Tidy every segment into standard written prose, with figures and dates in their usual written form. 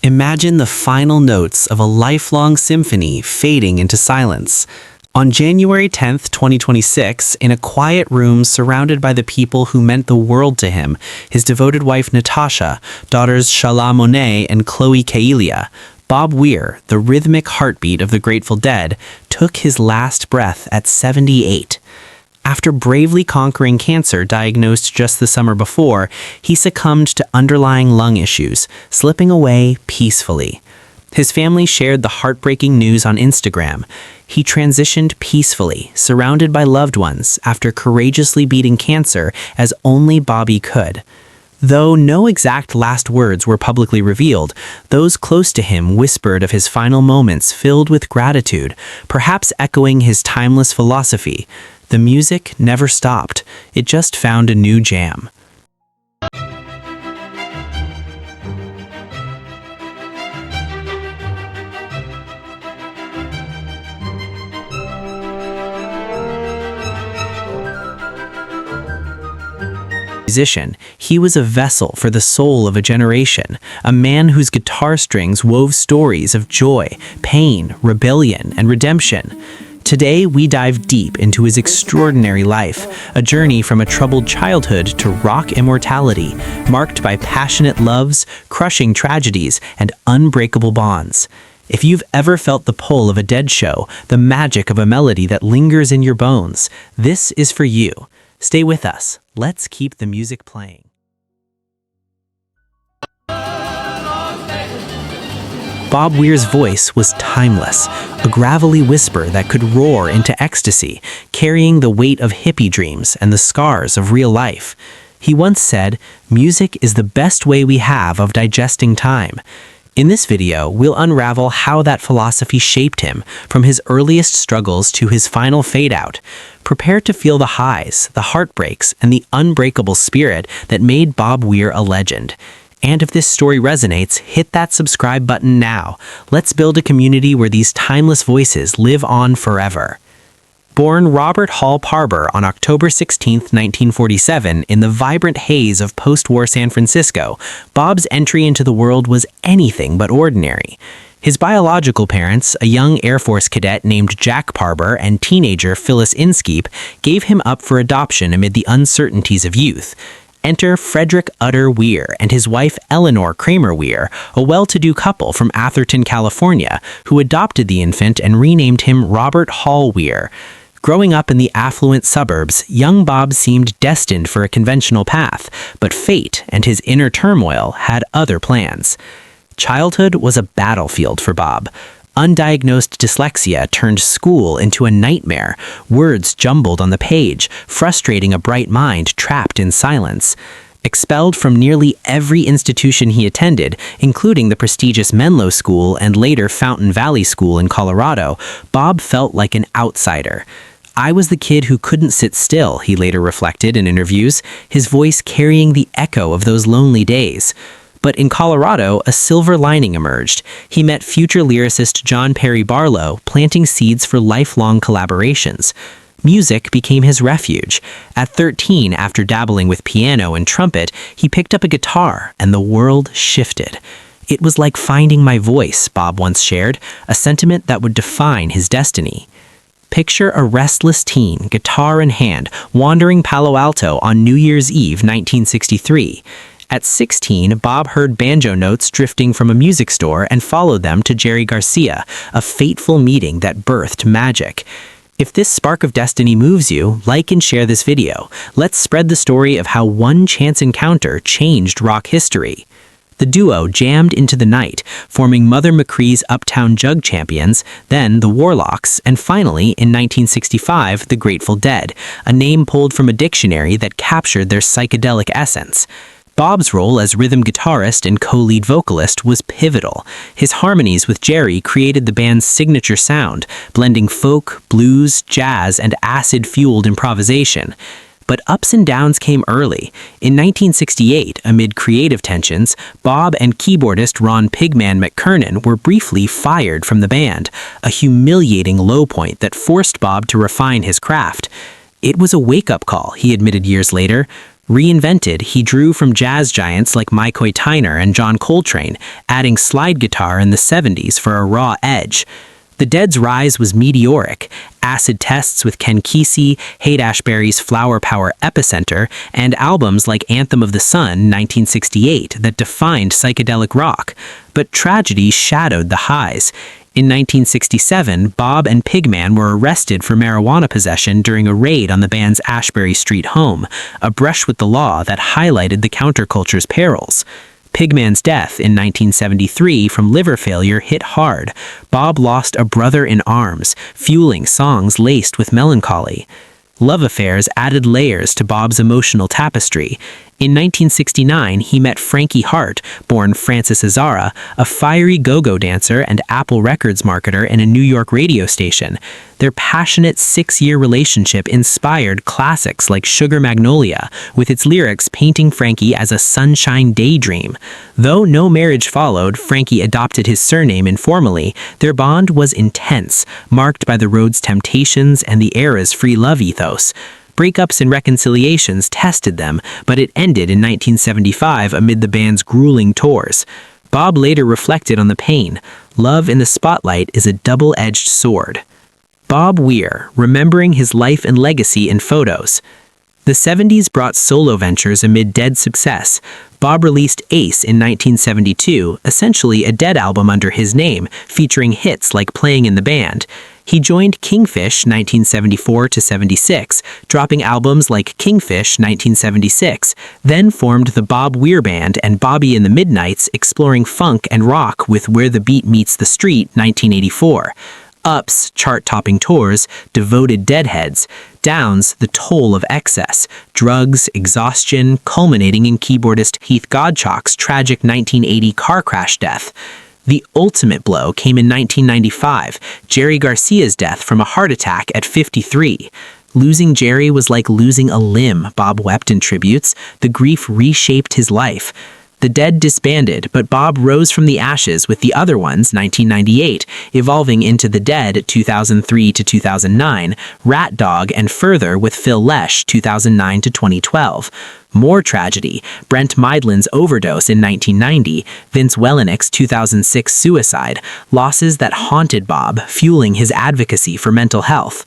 Imagine the final notes of a lifelong symphony fading into silence. On January 10th, 2026, in a quiet room surrounded by the people who meant the world to him, his devoted wife Natasha, daughters Shala Monet and Chloe Kailia, Bob Weir, the rhythmic heartbeat of the Grateful Dead, took his last breath at 78. After bravely conquering cancer diagnosed just the summer before, he succumbed to underlying lung issues, slipping away peacefully. His family shared the heartbreaking news on Instagram. He transitioned peacefully, surrounded by loved ones, after courageously beating cancer as only Bobby could. Though no exact last words were publicly revealed, those close to him whispered of his final moments filled with gratitude, perhaps echoing his timeless philosophy. The music never stopped. It just found a new jam. Musician, he was a vessel for the soul of a generation, a man whose guitar strings wove stories of joy, pain, rebellion, and redemption. Today, we dive deep into his extraordinary life, a journey from a troubled childhood to rock immortality, marked by passionate loves, crushing tragedies, and unbreakable bonds. If you've ever felt the pull of a Dead show, the magic of a melody that lingers in your bones, this is for you. Stay with us. Let's keep the music playing. Bob Weir's voice was timeless, a gravelly whisper that could roar into ecstasy, carrying the weight of hippie dreams and the scars of real life. He once said, "Music is the best way we have of digesting time." In this video, we'll unravel how that philosophy shaped him, from his earliest struggles to his final fade-out. Prepare to feel the highs, the heartbreaks, and the unbreakable spirit that made Bob Weir a legend. And if this story resonates, hit that subscribe button now. Let's build a community where these timeless voices live on forever. Born Robert Hall Parber on October 16, 1947, in the vibrant haze of post-war San Francisco, Bob's entry into the world was anything but ordinary. His biological parents, a young Air Force cadet named Jack Parber and teenager Phyllis Inskeep, gave him up for adoption amid the uncertainties of youth. Enter Frederick Utter Weir and his wife Eleanor Kramer Weir, a well-to-do couple from Atherton, California, who adopted the infant and renamed him Robert Hall Weir. Growing up in the affluent suburbs, young Bob seemed destined for a conventional path, but fate and his inner turmoil had other plans. Childhood was a battlefield for Bob. Undiagnosed dyslexia turned school into a nightmare, words jumbled on the page, frustrating a bright mind trapped in silence. Expelled from nearly every institution he attended, including the prestigious Menlo School and later Fountain Valley School in Colorado, Bob felt like an outsider. "I was the kid who couldn't sit still," he later reflected in interviews, his voice carrying the echo of those lonely days. But in Colorado, a silver lining emerged. He met future lyricist John Perry Barlow, planting seeds for lifelong collaborations. Music became his refuge. At 13, after dabbling with piano and trumpet, he picked up a guitar, and the world shifted. "It was like finding my voice," Bob once shared, a sentiment that would define his destiny. Picture a restless teen, guitar in hand, wandering Palo Alto on New Year's Eve, 1963. At 16, Bob heard banjo notes drifting from a music store and followed them to Jerry Garcia, a fateful meeting that birthed magic. If this spark of destiny moves you, like and share this video. Let's spread the story of how one chance encounter changed rock history. The duo jammed into the night, forming Mother McCree's Uptown Jug Champions, then the Warlocks, and finally, in 1965, the Grateful Dead, a name pulled from a dictionary that captured their psychedelic essence. Bob's role as rhythm guitarist and co-lead vocalist was pivotal. His harmonies with Jerry created the band's signature sound, blending folk, blues, jazz, and acid-fueled improvisation. But ups and downs came early. In 1968, amid creative tensions, Bob and keyboardist Ron Pigman McKernan were briefly fired from the band, a humiliating low point that forced Bob to refine his craft. "It was a wake-up call," he admitted years later. Reinvented, he drew from jazz giants like Mike Tyner and John Coltrane, adding slide guitar in the 70s for a raw edge. The Dead's rise was meteoric. Acid tests with Ken Kesey, Haight-Ashbury's Flower Power Epicenter, and albums like Anthem of the Sun, 1968, that defined psychedelic rock. But tragedy shadowed the highs. In 1967, Bob and Pigman were arrested for marijuana possession during a raid on the band's Ashbury Street home, a brush with the law that highlighted the counterculture's perils. Pigman's death in 1973 from liver failure hit hard. Bob lost a brother in arms, fueling songs laced with melancholy. Love affairs added layers to Bob's emotional tapestry. In 1969, he met Frankie Hart, born Francis Azara, a fiery go-go dancer and Apple Records marketer in a New York radio station. Their passionate 6-year relationship inspired classics like Sugar Magnolia, with its lyrics painting Frankie as a sunshine daydream. Though no marriage followed, Frankie adopted his surname informally. Their bond was intense, marked by the road's temptations and the era's free love ethos. Breakups and reconciliations tested them, but it ended in 1975 amid the band's grueling tours. Bob later reflected on the pain. Love in the spotlight is a double-edged sword. Bob Weir, remembering his life and legacy in photos. The 70s brought solo ventures amid Dead success. Bob released Ace in 1972, essentially a Dead album under his name, featuring hits like Playing in the Band. He joined Kingfish 1974-76, dropping albums like Kingfish 1976, then formed the Bob Weir Band and Bobby and the Midnights, exploring funk and rock with Where the Beat Meets the Street 1984. Ups, chart-topping tours, devoted Deadheads. Downs, the toll of excess, drugs, exhaustion, culminating in keyboardist Heath Godchaux's tragic 1980 car crash death. The ultimate blow came in 1995, Jerry Garcia's death from a heart attack at 53. Losing Jerry was like losing a limb, Bob wept in tributes. The grief reshaped his life. The Dead disbanded, but Bob rose from the ashes with the other ones, 1998, evolving into The Dead 2003-2009, Rat Dog, and further with Phil Lesh 2009-2012. More tragedy, Brent Meidlin's overdose in 1990, Vince Welenick's 2006 suicide, losses that haunted Bob, fueling his advocacy for mental health.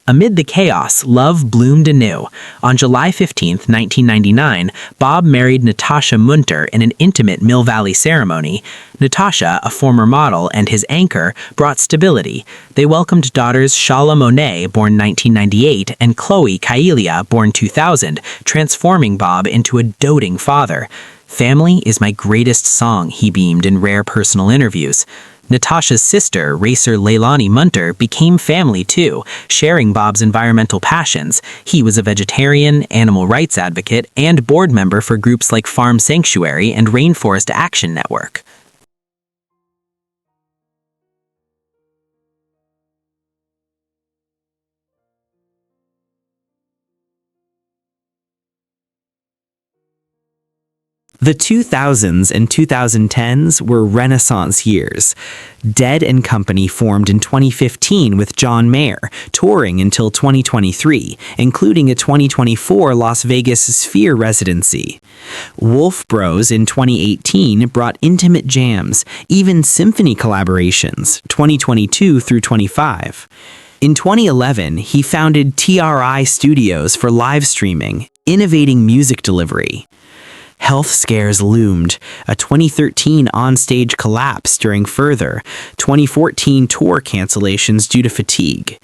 Amid the chaos, love bloomed anew. On July 15, 1999, Bob married Natasha Munter in an intimate Mill Valley ceremony. Natasha, a former model and his anchor, brought stability. They welcomed daughters Shala Monet, born 1998, and Chloe Kailia, born 2000, transforming Bob into a doting father. "Family is my greatest song," he beamed in rare personal interviews. Natasha's sister, racer Leilani Munter, became family too, sharing Bob's environmental passions. He was a vegetarian, animal rights advocate, and board member for groups like Farm Sanctuary and Rainforest Action Network. The 2000s and 2010s were Renaissance years. Dead and Company formed in 2015 with John Mayer, touring until 2023, including a 2024 Las Vegas Sphere residency. Wolf Bros in 2018 brought intimate jams, even symphony collaborations, 2022 through 25. In 2011, he founded TRI Studios for live streaming, innovating music delivery. Health scares loomed, a 2013 onstage collapse during Further, 2014 tour cancellations due to fatigue.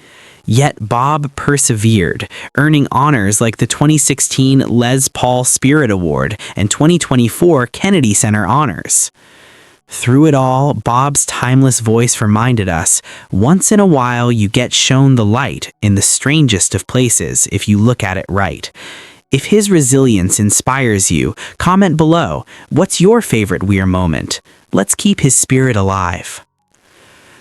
Yet Bob persevered, earning honors like the 2016 Les Paul Spirit Award and 2024 Kennedy Center honors. Through it all, Bob's timeless voice reminded us, once in a while you get shown the light in the strangest of places if you look at it right. If his resilience inspires you, comment below. What's your favorite Weir moment? Let's keep his spirit alive.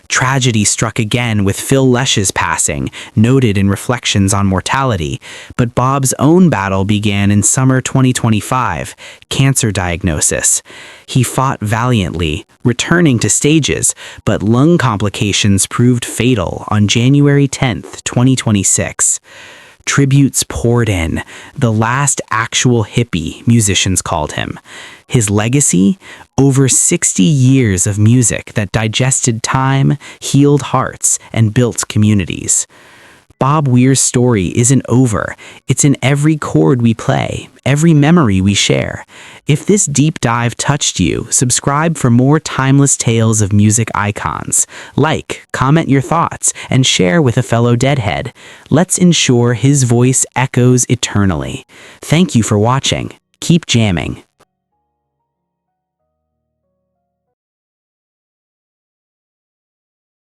Tragedy struck again with Phil Lesh's passing, noted in Reflections on Mortality, but Bob's own battle began in summer 2025, cancer diagnosis. He fought valiantly, returning to stages, but lung complications proved fatal on January 10, 2026. Tributes poured in, the last actual hippie, musicians called him. His legacy? Over 60 years of music that digested time, healed hearts, and built communities. Bob Weir's story isn't over. It's in every chord we play, every memory we share. If this deep dive touched you, subscribe for more timeless tales of music icons. Like, comment your thoughts, and share with a fellow Deadhead. Let's ensure his voice echoes eternally. Thank you for watching. Keep jamming.